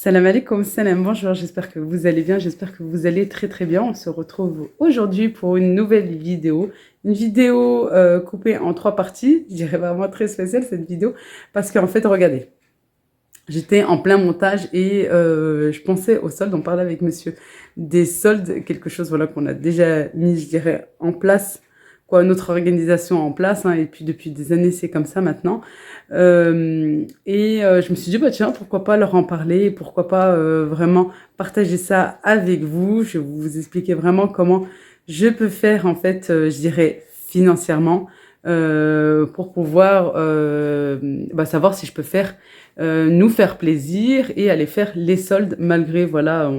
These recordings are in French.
Salam alaikum, salam, bonjour, j'espère que vous allez bien, j'espère que vous allez très très bien. On se retrouve aujourd'hui pour une nouvelle vidéo. Une vidéo coupée en 3 parties, je dirais vraiment très spéciale cette vidéo, parce qu'en fait, regardez, j'étais en plein montage et je pensais aux soldes, on parlait avec monsieur des soldes, quelque chose voilà, qu'on a déjà mis, je dirais, en place, quoi, notre organisation en place, hein, et puis depuis des années, c'est comme ça maintenant. Je me suis dit, bah tiens, pourquoi pas leur en parler, pourquoi pas vraiment partager ça avec vous. Je vais vous expliquer vraiment comment je peux faire, en fait, je dirais, financièrement, pour pouvoir savoir si je peux faire, nous faire plaisir et aller faire les soldes malgré, voilà,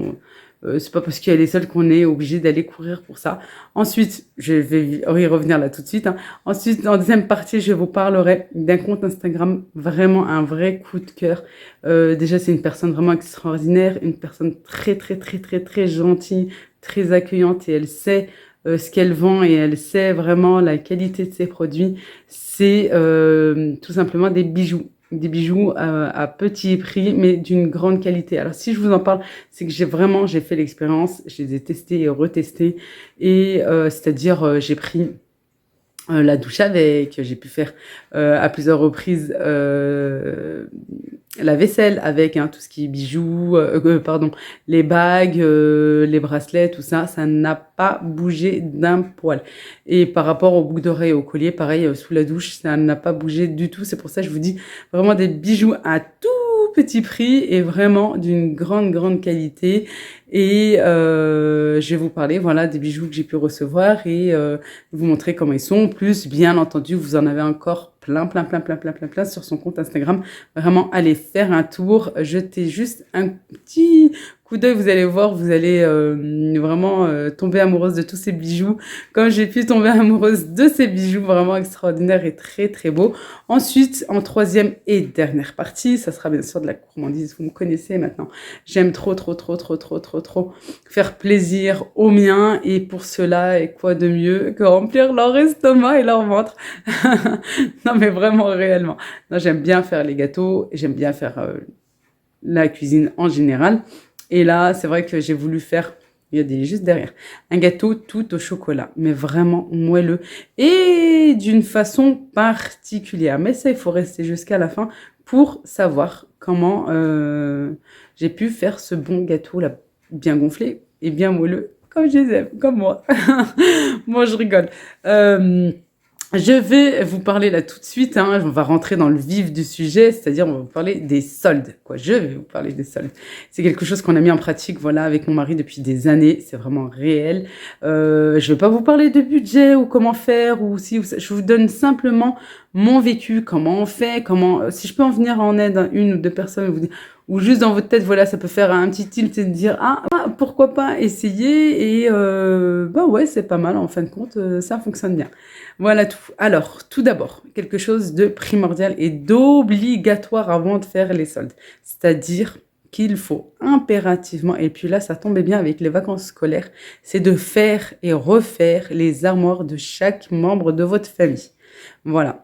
c'est pas parce qu'il y a les soldes qu'on est obligé d'aller courir pour ça. Ensuite, je vais y revenir là tout de suite, hein. Ensuite, en deuxième partie, je vous parlerai d'un compte Instagram, vraiment un vrai coup de cœur. Déjà, c'est une personne vraiment extraordinaire, une personne très, très, très, très, très gentille, très accueillante et elle sait ce qu'elle vend et elle sait vraiment la qualité de ses produits. C'est tout simplement des bijoux. Des bijoux à petit prix, mais d'une grande qualité. Alors, si je vous en parle, c'est que j'ai fait l'expérience, je les ai testés et retestés. Et c'est-à-dire, j'ai pris la douche avec, j'ai pu faire à plusieurs reprises la vaisselle avec, hein, tout ce qui est bijoux, pardon, les bagues, les bracelets, tout ça, ça n'a pas bougé d'un poil. Et par rapport aux boucles d'oreilles et au collier, pareil, sous la douche, ça n'a pas bougé du tout. C'est pour ça que je vous dis vraiment des bijoux à tout petit prix et vraiment d'une grande, grande qualité. Et je vais vous parler, voilà, des bijoux que j'ai pu recevoir et vous montrer comment ils sont. Plus, bien entendu, vous en avez encore plein sur son compte Instagram. Vraiment, allez faire un tour, jetez juste un petit coup d'œil, vous allez voir, vous allez vraiment tomber amoureuse de tous ces bijoux, comme j'ai pu tomber amoureuse de ces bijoux vraiment extraordinaires et très très beaux. Ensuite, en troisième et dernière partie, ça sera bien sûr de la gourmandise, vous me connaissez maintenant. J'aime trop faire plaisir aux miens et pour cela, et quoi de mieux que remplir leur estomac et leur ventre. Non mais vraiment réellement. Non, j'aime bien faire les gâteaux, j'aime bien faire la cuisine en général. Et là, c'est vrai que j'ai voulu faire, il y a des juste derrière, un gâteau tout au chocolat, mais vraiment moelleux et d'une façon particulière. Mais ça, il faut rester jusqu'à la fin pour savoir comment j'ai pu faire ce bon gâteau là, bien gonflé et bien moelleux, comme je les aime, comme moi. Moi, je rigole. Je vais vous parler là tout de suite, hein, on va rentrer dans le vif du sujet, c'est-à-dire on va vous parler des soldes, quoi. Je vais vous parler des soldes. C'est quelque chose qu'on a mis en pratique, voilà, avec mon mari depuis des années, c'est vraiment réel. Je vais pas vous parler de budget ou comment faire, ou si je vous donne simplement mon vécu, comment on fait, comment, si je peux en venir en aide à une ou deux personnes, ou juste dans votre tête, voilà, ça peut faire un petit tilt et de dire, ah, pourquoi pas essayer, et bah ouais, c'est pas mal, en fin de compte, ça fonctionne bien. Voilà tout. Alors, tout d'abord, quelque chose de primordial et d'obligatoire avant de faire les soldes. C'est-à-dire qu'il faut impérativement, et puis là, ça tombait bien avec les vacances scolaires, c'est de faire et refaire les armoires de chaque membre de votre famille. Voilà.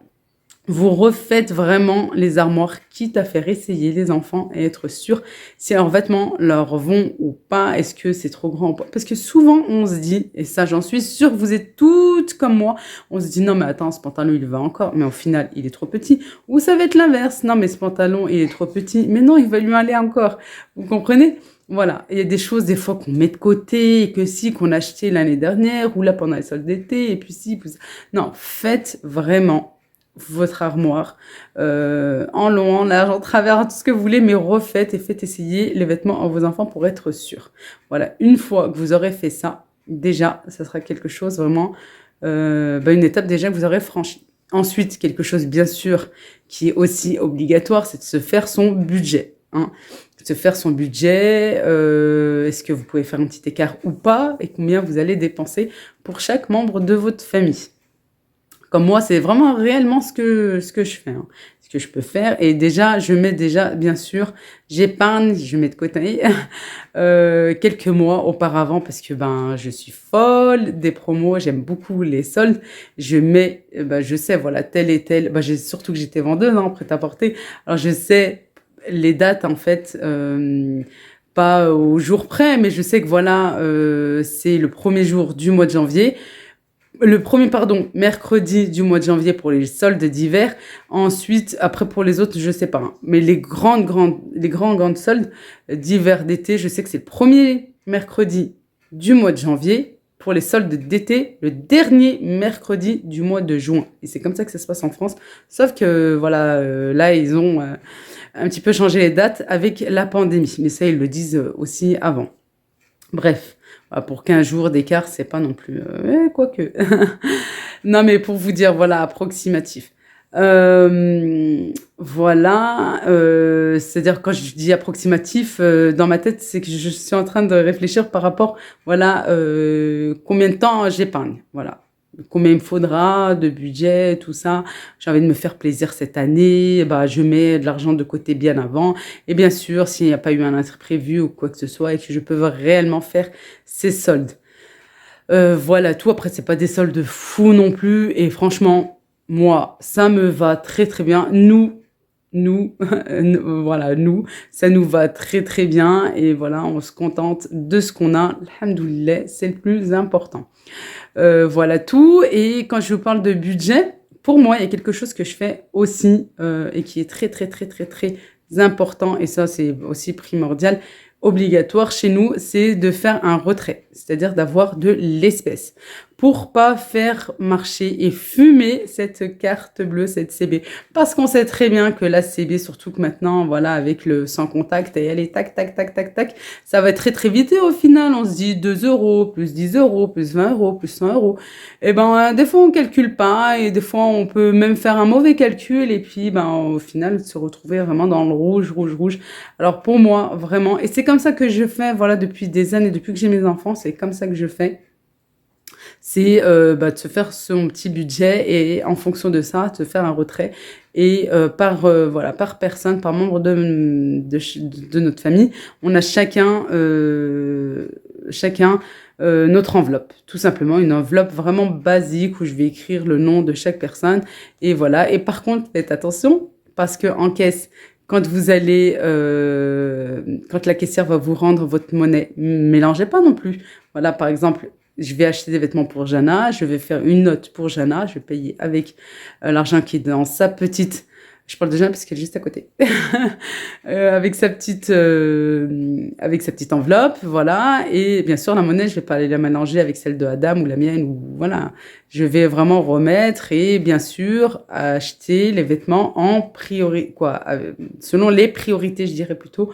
Vous refaites vraiment les armoires, quitte à faire essayer les enfants et être sûr si leurs vêtements leur vont ou pas, est-ce que c'est trop grand ou pas. Parce que souvent, on se dit, et ça j'en suis sûre que vous êtes toutes comme moi, on se dit non mais attends, ce pantalon il va encore, mais au final il est trop petit. Ou ça va être l'inverse, non mais ce pantalon il est trop petit, mais non il va lui aller encore. Vous comprenez ? Voilà, il y a des choses des fois qu'on met de côté, et que si, qu'on a acheté l'année dernière, ou là pendant les soldes d'été, et puis si, puis... Non, faites vraiment votre armoire en long, en large, en travers, tout ce que vous voulez, mais refaites et faites essayer les vêtements à vos enfants pour être sûr. Voilà, une fois que vous aurez fait ça, déjà, ça sera quelque chose vraiment, une étape déjà que vous aurez franchie. Ensuite, quelque chose bien sûr qui est aussi obligatoire, c'est de se faire son budget, hein. Se faire son budget, est-ce que vous pouvez faire un petit écart ou pas, et combien vous allez dépenser pour chaque membre de votre famille. Comme moi, c'est vraiment réellement ce que je fais, hein, ce que je peux faire. Et déjà, je mets déjà, bien sûr, j'épargne, je mets de côté quelques mois auparavant parce que je suis folle des promos, j'aime beaucoup les soldes. Je mets, je sais, voilà, tel et tel. Surtout que j'étais vendeuse, hein, prêt-à-porter. Alors, je sais les dates, en fait, pas au jour près, mais je sais que voilà, c'est le premier jour du mois de janvier. Le premier, pardon, mercredi du mois de janvier pour les soldes d'hiver. Ensuite, après pour les autres, je sais pas, hein. Mais les grandes soldes d'hiver, d'été, je sais que c'est le premier mercredi du mois de janvier. Pour les soldes d'été, le dernier mercredi du mois de juin. Et c'est comme ça que ça se passe en France. Sauf que, voilà, là, ils ont un petit peu changé les dates avec la pandémie. Mais ça, ils le disent aussi avant. Bref, pour 15 jours d'écart, c'est pas non plus... quoique. Non, mais pour vous dire, voilà, approximatif. Voilà, c'est-à-dire quand je dis approximatif, dans ma tête, c'est que je suis en train de réfléchir par rapport, voilà, combien de temps j'épargne, voilà. Combien il me faudra de budget, tout ça. J'ai envie de me faire plaisir cette année. Bah, je mets de l'argent de côté bien avant. Et bien sûr, s'il n'y a pas eu un imprévu ou quoi que ce soit et que je peux réellement faire ces soldes. Voilà, tout. Après, c'est pas des soldes fous non plus. Et franchement, moi, ça me va très très bien. Voilà, ça nous va très très bien. Et voilà, on se contente de ce qu'on a. Alhamdoulilah, c'est le plus important. Voilà tout. Et quand je vous parle de budget, pour moi, il y a quelque chose que je fais aussi et qui est très, très, très, très, très important. Et ça, c'est aussi primordial, obligatoire chez nous, c'est de faire un retrait, c'est-à-dire d'avoir de l'espèce pour pas faire marcher et fumer cette carte bleue, cette CB. Parce qu'on sait très bien que la CB, surtout que maintenant, voilà, avec le sans contact, et elle est tac, tac, tac, tac, tac, ça va très, très vite. Et au final, on se dit 2 euros, plus 10 euros, plus 20 euros, plus 100 euros. Et ben, des fois, on calcule pas et des fois, on peut même faire un mauvais calcul et puis, ben, au final, se retrouver vraiment dans le rouge, rouge, rouge. Alors, pour moi, vraiment, et c'est comme ça que je fais, voilà, depuis des années, depuis que j'ai mes enfants, c'est comme ça que je fais. C'est de se faire son petit budget et en fonction de ça, de faire un retrait. Et voilà, par personne, par membre de notre famille, on a chacun notre enveloppe. Tout simplement, une enveloppe vraiment basique où je vais écrire le nom de chaque personne. Et voilà. Et par contre, faites attention parce qu'en caisse, quand vous allez, quand la caissière va vous rendre votre monnaie, mélangez pas non plus. Voilà, par exemple, je vais acheter des vêtements pour Jana, je vais faire une note pour Jana, je vais payer avec l'argent qui est dans sa petite... Je parle de Jana parce qu'elle est juste à côté. Avec sa petite enveloppe, voilà. Et bien sûr, la monnaie, je vais pas aller la mélanger avec celle de Adam ou la mienne. Ou, voilà. Je vais vraiment remettre et bien sûr, acheter les vêtements en priorité, quoi, selon les priorités, je dirais plutôt.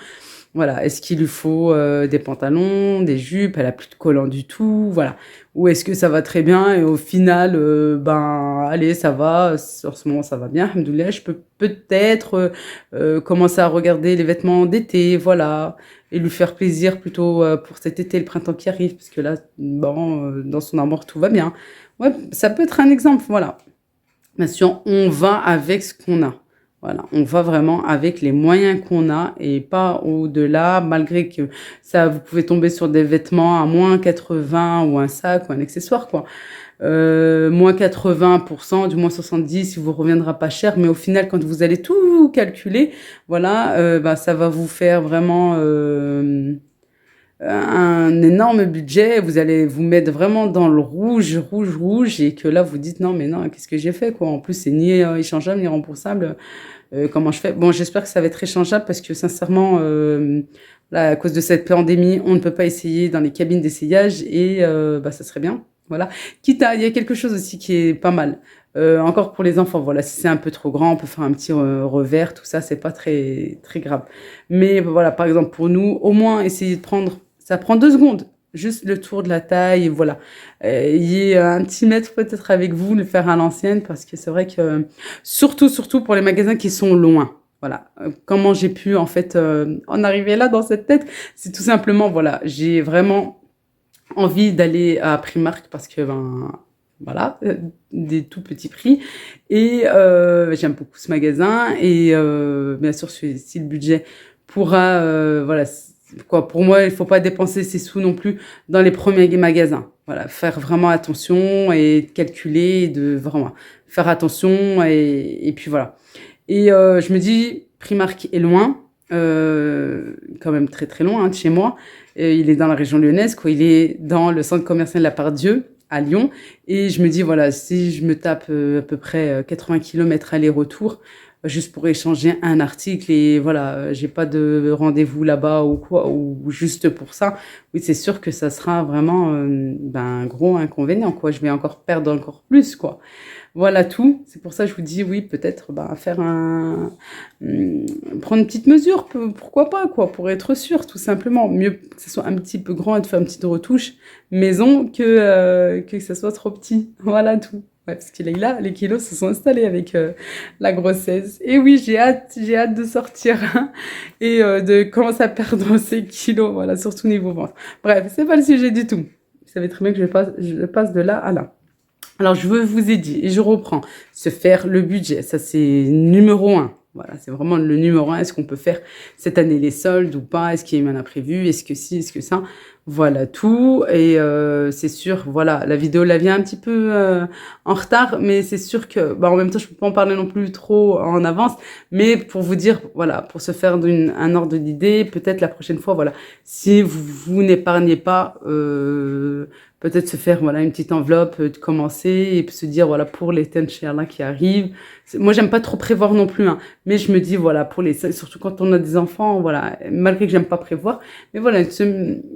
Voilà, est-ce qu'il lui faut des pantalons, des jupes, elle a plus de collants du tout, voilà. Ou est-ce que ça va très bien et au final, ben, allez, ça va, en ce moment ça va bien, alhamdoulilah, je peux peut-être commencer à regarder les vêtements d'été, voilà, et lui faire plaisir plutôt pour cet été, le printemps qui arrive, parce que là, bon, dans son armoire, tout va bien. Ouais, ça peut être un exemple, voilà. Bien sûr, on va avec ce qu'on a. Voilà, on va vraiment avec les moyens qu'on a et pas au-delà, malgré que ça, vous pouvez tomber sur des vêtements à moins 80 ou un sac ou un accessoire, quoi. Moins 80%, du moins 70, il vous reviendra pas cher, mais au final, quand vous allez tout calculer, voilà, bah, ça va vous faire vraiment un énorme budget, vous allez vous mettre vraiment dans le rouge, rouge, rouge, et que là, vous dites non, mais non, qu'est-ce que j'ai fait, quoi. En plus, c'est ni échangeable, ni remboursable. Comment je fais? Bon, j'espère que ça va être échangeable parce que sincèrement, là, à cause de cette pandémie, on ne peut pas essayer dans les cabines d'essayage et bah, ça serait bien. Voilà. Quitte à, il y a quelque chose aussi qui est pas mal. Encore pour les enfants, voilà, si c'est un peu trop grand, on peut faire un petit revers, tout ça, c'est pas très, très grave. Mais voilà, par exemple, pour nous, au moins essayer de prendre, ça prend 2 secondes, juste le tour de la taille, et voilà. Il y a un petit mètre peut-être avec vous, le faire à l'ancienne, parce que c'est vrai que, surtout pour les magasins qui sont loin. Voilà. Comment j'ai pu, en fait, en arriver là dans cette tête, c'est tout simplement, voilà, j'ai vraiment envie d'aller à Primark parce que, ben, voilà, des tout petits prix. Et j'aime beaucoup ce magasin. Et bien sûr, si le budget pourra, voilà, quoi, pour moi, il faut pas dépenser ses sous non plus dans les premiers magasins. Voilà, faire vraiment attention et calculer, de vraiment faire attention et puis voilà. Et je me dis, Primark est loin. quand même très très loin hein, de chez moi. Il est dans la région lyonnaise, quoi. Il est dans le centre commercial La Part-Dieu à Lyon. Et je me dis, voilà, si je me tape à peu près 80 km aller-retour, juste pour échanger un article et voilà, j'ai pas de rendez-vous là-bas ou quoi, ou juste pour ça, oui, c'est sûr que ça sera vraiment un gros inconvénient, quoi. Je vais encore perdre encore plus, quoi. Voilà tout. C'est pour ça que je vous dis oui, peut-être faire prendre une petite mesure, pourquoi pas, quoi, pour être sûr, tout simplement. Mieux que ce soit un petit peu grand et de faire une petite retouche maison que ça soit trop petit. Voilà tout. Ouais, parce que là, les kilos se sont installés avec la grossesse. Et oui, j'ai hâte de sortir hein, et de commencer à perdre ces kilos, voilà, surtout niveau ventre. Bref, c'est pas le sujet du tout. Vous savez très bien que je passe de là à là. Alors, je vous ai dit, et je reprends, se faire le budget, ça c'est numéro un. Voilà, c'est vraiment le numéro un. Est-ce qu'on peut faire cette année les soldes ou pas? Est-ce qu'il y a eu un imprévu? Est-ce que si? Est-ce que ça? Voilà tout. Et c'est sûr, voilà, la vidéo la vient un petit peu en retard, mais c'est sûr que, en même temps, je peux pas en parler non plus trop en avance, mais pour vous dire, voilà, pour se faire un ordre d'idée, peut-être la prochaine fois, voilà, si vous n'épargnez pas, peut-être se faire voilà une petite enveloppe, de commencer et se dire voilà pour les timeshares là qui arrivent. Moi j'aime pas trop prévoir non plus, hein, mais je me dis voilà pour surtout quand on a des enfants, voilà malgré que j'aime pas prévoir, mais voilà se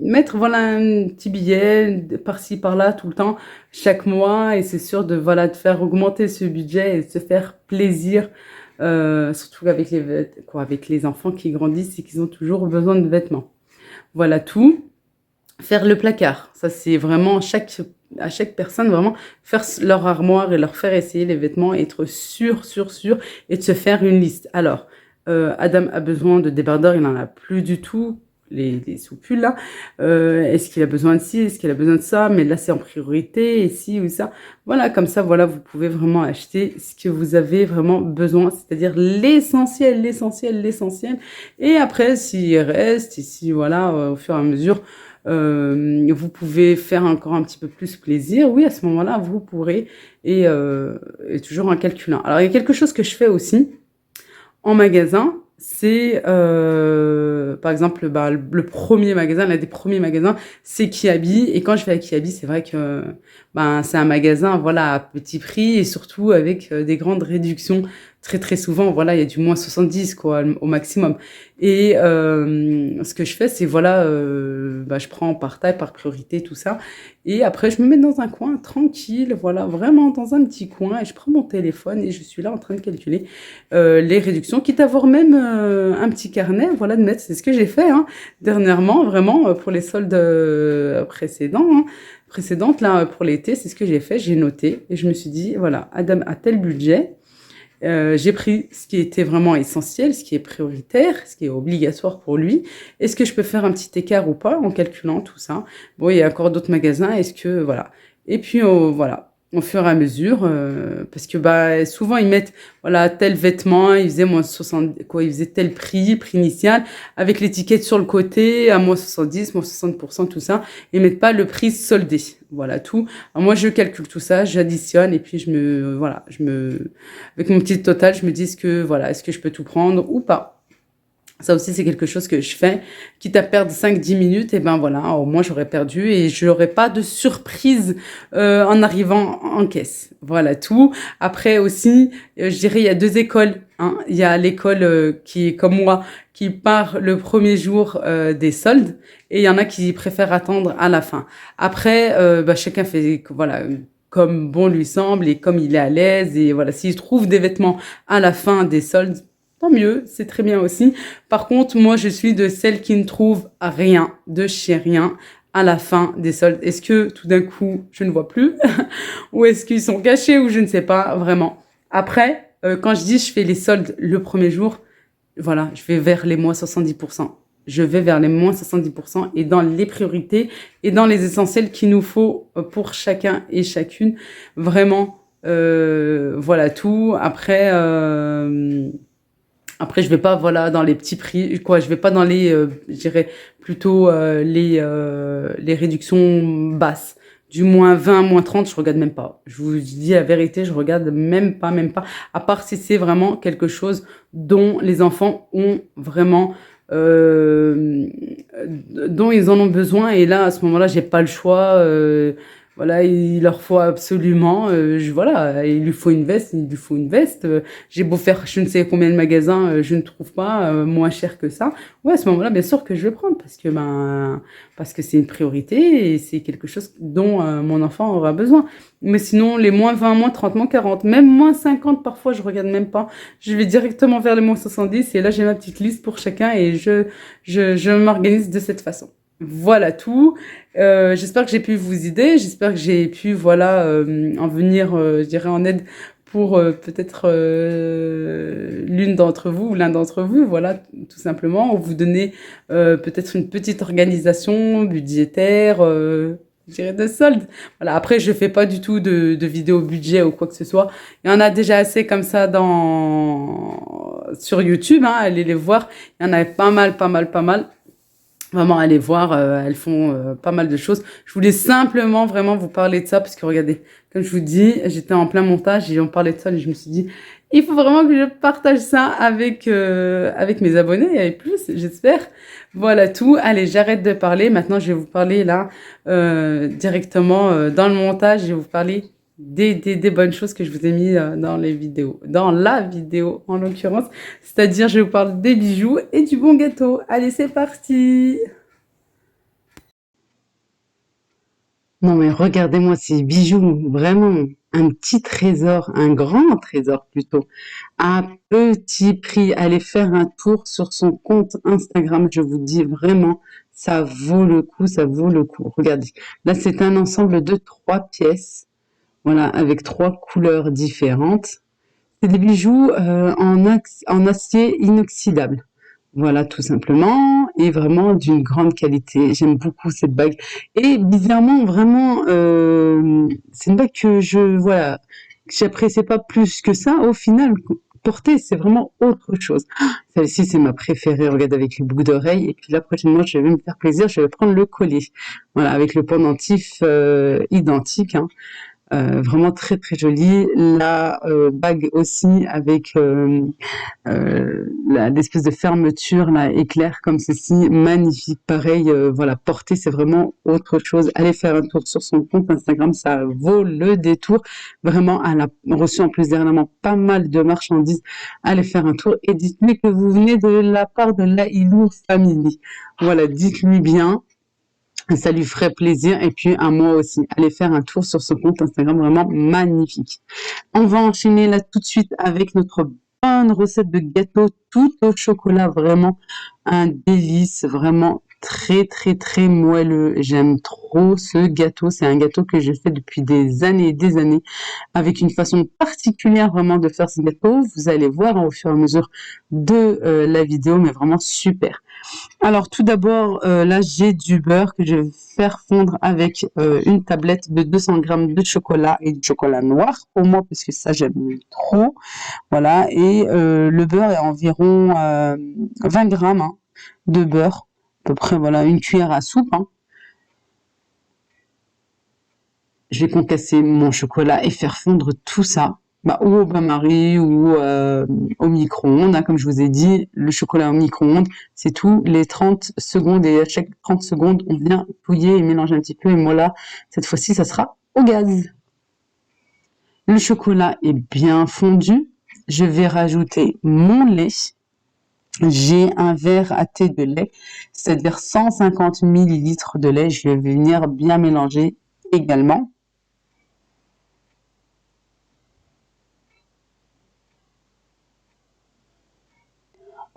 mettre voilà un petit billet par-ci par-là tout le temps chaque mois et c'est sûr de voilà de faire augmenter ce budget et de se faire plaisir. Surtout avec avec les enfants qui grandissent et qui ont toujours besoin de vêtements. Voilà tout. Faire le placard, ça c'est vraiment à chaque personne, vraiment faire leur armoire et leur faire essayer les vêtements, être sûr et de se faire une liste. Alors, Adam a besoin de débardeurs, il n'en a plus du tout, les sous-pulls là. Est-ce qu'il a besoin de ci, est-ce qu'il a besoin de ça, mais là c'est en priorité, et ci ou ça. Voilà, comme ça, voilà, vous pouvez vraiment acheter ce que vous avez vraiment besoin, c'est-à-dire l'essentiel. Et après, s'il reste, ici, voilà, au fur et à mesure, vous pouvez faire encore un petit peu plus plaisir, oui, à ce moment-là, vous pourrez, et toujours en calculant. Alors, il y a quelque chose que je fais aussi en magasin, c'est, par exemple, le premier magasin, l'un des premiers magasins, c'est Kiabi, et quand je vais à Kiabi, c'est vrai que c'est un magasin, voilà, à petit prix, et surtout avec des grandes réductions. Très très souvent, voilà, il y a du moins 70 quoi, au maximum. Et ce que je fais, c'est voilà, je prends par taille, par priorité, tout ça. Et après, je me mets dans un coin tranquille, voilà, vraiment dans un petit coin, et je prends mon téléphone et je suis là en train de calculer les réductions, quitte à avoir même un petit carnet, voilà, de mettre, c'est ce que j'ai fait hein, dernièrement, vraiment, pour les soldes précédentes, là, pour l'été, c'est ce que j'ai fait, j'ai noté, et je me suis dit, voilà, Adam a tel budget. J'ai pris ce qui était vraiment essentiel, ce qui est prioritaire, ce qui est obligatoire pour lui. Est-ce que je peux faire un petit écart ou pas en calculant tout ça? Bon, il y a encore d'autres magasins. Est-ce que voilà. Et puis voilà, au fur et à mesure, parce que souvent ils mettent voilà tel vêtement, ils faisaient moins 60 quoi, ils faisaient tel prix initial avec l'étiquette sur le côté à moins 70, moins 60%, tout ça. Ils mettent pas le prix soldé. Voilà tout. Alors moi je calcule tout ça, j'additionne et puis avec mon petit total, je me dis est-ce que je peux tout prendre ou pas. Ça aussi, c'est quelque chose que je fais. Quitte à perdre 5-10 minutes, et ben voilà, au moins j'aurais perdu et je n'aurais pas de surprise en arrivant en caisse. Voilà tout. Après aussi, je dirais, il y a deux écoles. Hein. Il y a l'école qui est comme moi, qui part le premier jour des soldes et il y en a qui préfèrent attendre à la fin. Après, chacun fait voilà comme bon lui semble et comme il est à l'aise. Et voilà, s'il trouve des vêtements à la fin des soldes, tant mieux, c'est très bien aussi. Par contre, moi, je suis de celles qui ne trouvent rien, de chez rien, à la fin des soldes. Est-ce que tout d'un coup, je ne vois plus ou est-ce qu'ils sont cachés ou je ne sais pas vraiment. Après, quand je dis je fais les soldes le premier jour, voilà, je vais vers les moins 70%. Je vais vers les moins 70% et dans les priorités et dans les essentiels qu'il nous faut pour chacun et chacune. Vraiment, voilà tout. Après, je vais pas, voilà, dans les petits prix, quoi. Je vais pas dans les, je dirais plutôt les réductions basses. du -20, -30, je regarde même pas. Je vous dis la vérité, je regarde même pas, même pas. À part si c'est vraiment quelque chose dont les enfants ont vraiment, euh, dont ils en ont besoin. Et là, à ce moment-là, j'ai pas le choix. Voilà, il leur faut absolument, voilà, il lui faut une veste, il lui faut une veste. J'ai beau faire je ne sais combien de magasins, je ne trouve pas moins cher que ça. Ouais, à ce moment-là, bien sûr que je vais prendre parce que c'est une priorité et c'est quelque chose dont mon enfant aura besoin. Mais sinon, les -20, -30, -40, même -50, parfois, je regarde même pas. Je vais directement vers les -70 et là, j'ai ma petite liste pour chacun et je m'organise de cette façon. Voilà tout. J'espère que j'ai pu vous aider. J'espère que j'ai pu, voilà, en venir, je dirais, en aide pour peut-être l'une d'entre vous ou l'un d'entre vous, voilà, tout simplement, ou vous donner peut-être une petite organisation budgétaire, je dirais de solde. Voilà. Après, je fais pas du tout de vidéo budget ou quoi que ce soit. Il y en a déjà assez comme ça sur YouTube, hein, allez les voir. Il y en a pas mal, pas mal, pas mal. Vraiment, allez voir, elles font pas mal de choses. Je voulais simplement vraiment vous parler de ça parce que regardez, comme je vous dis, j'étais en plein montage et on parlait de ça et je me suis dit, il faut vraiment que je partage ça avec mes abonnés et plus, j'espère. Voilà tout. Allez, j'arrête de parler. Maintenant, je vais vous parler là directement dans le montage. Je vais vous parler des bonnes choses que je vous ai mis dans les vidéos, dans la vidéo en l'occurrence. C'est-à-dire, je vous parle des bijoux et du bon gâteau. Allez, c'est parti! Non, mais regardez-moi ces bijoux, vraiment un petit trésor, un grand trésor plutôt, à petit prix. Allez faire un tour sur son compte Instagram, je vous dis vraiment, ça vaut le coup, ça vaut le coup. Regardez, là c'est un ensemble de 3 pièces, voilà, avec 3 couleurs différentes. C'est des bijoux en acier inoxydable. Voilà, tout simplement, et vraiment d'une grande qualité. J'aime beaucoup cette bague. Et bizarrement, vraiment, c'est une bague que voilà, que j'appréciais pas plus que ça. Au final, porter, c'est vraiment autre chose. Celle-ci, c'est ma préférée. Regarde, avec les boucles d'oreilles. Et puis là, prochainement, je vais me faire plaisir. Je vais prendre le collier. Voilà, avec le pendentif identique, hein. Vraiment très très jolie. La bague aussi avec l'espèce de fermeture là éclair comme ceci, magnifique. Pareil, voilà, porter c'est vraiment autre chose. Allez faire un tour sur son compte Instagram, ça vaut le détour. Vraiment, elle a reçu en plus dernièrement pas mal de marchandises. Allez faire un tour et dites-lui que vous venez de la part de la Ilou Family. Voilà, dites-lui bien. Ça lui ferait plaisir et puis à moi aussi. Allez faire un tour sur ce compte Instagram vraiment magnifique. On va enchaîner là tout de suite avec notre bonne recette de gâteau tout au chocolat. Vraiment un délice, vraiment très très très moelleux. J'aime trop ce gâteau. C'est un gâteau que je fais depuis des années et des années avec une façon particulière vraiment de faire ce gâteau. Vous allez voir au fur et à mesure de la vidéo, mais vraiment super. Alors tout d'abord, là j'ai du beurre que je vais faire fondre avec une tablette de 200 grammes de chocolat et du chocolat noir pour moi parce que ça j'aime trop. Voilà, et le beurre est environ 20 grammes hein, de beurre, à peu près voilà une cuillère à soupe, hein. Je vais concasser mon chocolat et faire fondre tout ça, bah, ou au bain-marie ou au micro-ondes, hein, comme je vous ai dit, le chocolat au micro-ondes, c'est tous les 30 secondes et à chaque 30 secondes, on vient touiller et mélanger un petit peu et moi là, cette fois-ci, ça sera au gaz. Le chocolat est bien fondu, je vais rajouter mon lait. J'ai un verre à thé de lait, c'est-à-dire 150 millilitres de lait, je vais venir bien mélanger également.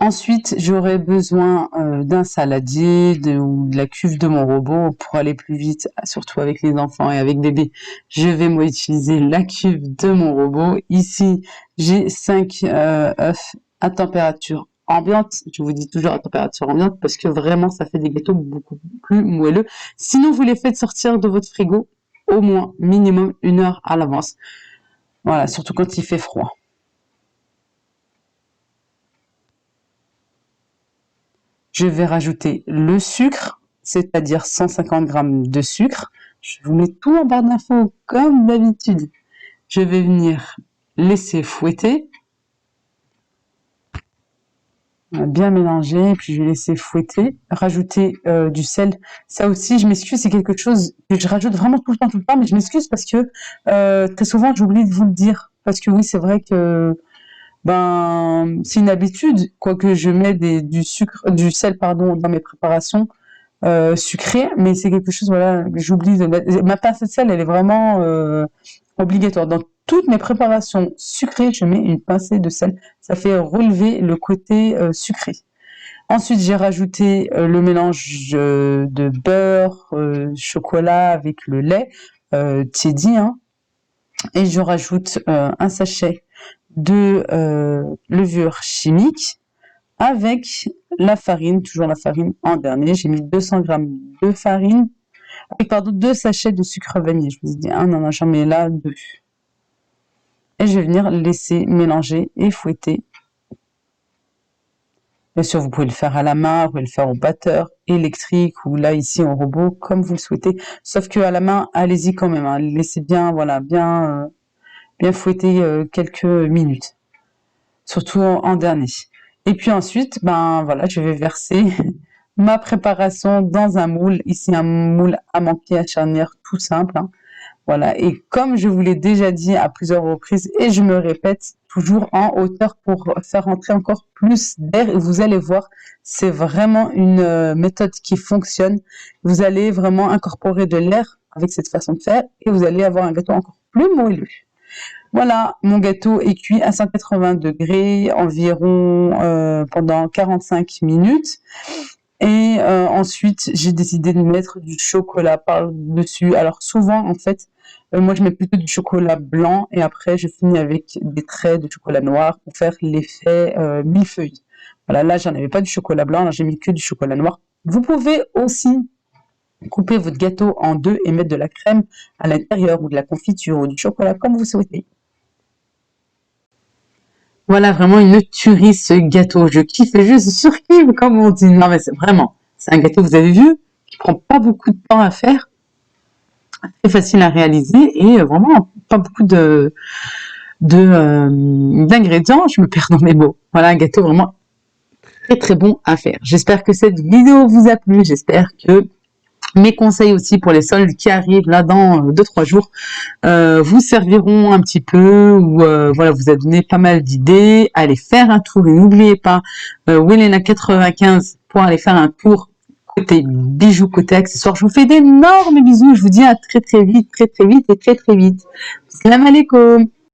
Ensuite, j'aurai besoin d'un saladier ou de la cuve de mon robot pour aller plus vite, surtout avec les enfants et avec bébé. Je vais moi utiliser la cuve de mon robot. Ici, j'ai 5 œufs à température ambiante. Je vous dis toujours à température ambiante parce que vraiment, ça fait des gâteaux beaucoup plus moelleux. Sinon, vous les faites sortir de votre frigo au moins minimum 1 heure à l'avance. Voilà, surtout quand il fait froid. Je vais rajouter le sucre, c'est-à-dire 150 grammes de sucre. Je vous mets tout en barre d'infos comme d'habitude. Je vais venir laisser fouetter. On va bien mélanger, puis je vais laisser fouetter. Rajouter du sel. Ça aussi, je m'excuse, c'est quelque chose que je rajoute vraiment tout le temps, mais je m'excuse parce que très souvent, j'oublie de vous le dire. Parce que oui, c'est vrai que c'est une habitude, quoique je mets du sel, pardon, dans mes préparations sucrées, mais c'est quelque chose, voilà, que j'oublie de mettre. Ma pincée de sel, elle est vraiment obligatoire. Dans toutes mes préparations sucrées, je mets une pincée de sel. Ça fait relever le côté sucré. Ensuite, j'ai rajouté le mélange de beurre, chocolat avec le lait tiédi, hein, et je rajoute un sachet de levure chimique avec la farine, toujours la farine en dernier. J'ai mis 200 grammes de farine, pardon, 2 sachets de sucre vanillé. Je me suis dit, non, j'en mets là 2. Et je vais venir laisser mélanger et fouetter. Bien sûr, vous pouvez le faire à la main, vous pouvez le faire au batteur électrique ou là, ici, au robot, comme vous le souhaitez. Sauf que à la main, allez-y quand même, hein. Laissez bien, voilà, bien fouetter quelques minutes. Surtout en dernier. Et puis ensuite, voilà, je vais verser ma préparation dans un moule. Ici, un moule à manquer à charnière tout simple, hein. Voilà. Et comme je vous l'ai déjà dit à plusieurs reprises, et je me répète, toujours en hauteur pour faire rentrer encore plus d'air. Et vous allez voir, c'est vraiment une méthode qui fonctionne. Vous allez vraiment incorporer de l'air avec cette façon de faire et vous allez avoir un gâteau encore plus moelleux. Voilà, mon gâteau est cuit à 180 degrés environ pendant 45 minutes. Et ensuite, j'ai décidé de mettre du chocolat par-dessus. Alors souvent, en fait, moi je mets plutôt du chocolat blanc et après je finis avec des traits de chocolat noir pour faire l'effet millefeuille. Voilà, là j'en avais pas du chocolat blanc, là j'ai mis que du chocolat noir. Vous pouvez aussi couper votre gâteau en deux et mettre de la crème à l'intérieur ou de la confiture ou du chocolat comme vous souhaitez. Voilà, vraiment une tuerie ce gâteau. Je kiffe et je surkiffe comme on dit. Non mais c'est vraiment, c'est un gâteau, vous avez vu, qui prend pas beaucoup de temps à faire, très facile à réaliser et vraiment pas beaucoup d'ingrédients. Je me perds dans mes mots. Voilà, un gâteau vraiment très très bon à faire. J'espère que cette vidéo vous a plu. J'espère que mes conseils aussi pour les soldes qui arrivent là dans 2-3 jours vous serviront un petit peu ou voilà, vous a donné pas mal d'idées. Allez faire un tour et n'oubliez pas Welena 95 pour aller faire un tour côté bijoux, côté accessoires. Je vous fais d'énormes bisous. Je vous dis à très très vite et très très vite. Salam alaikum.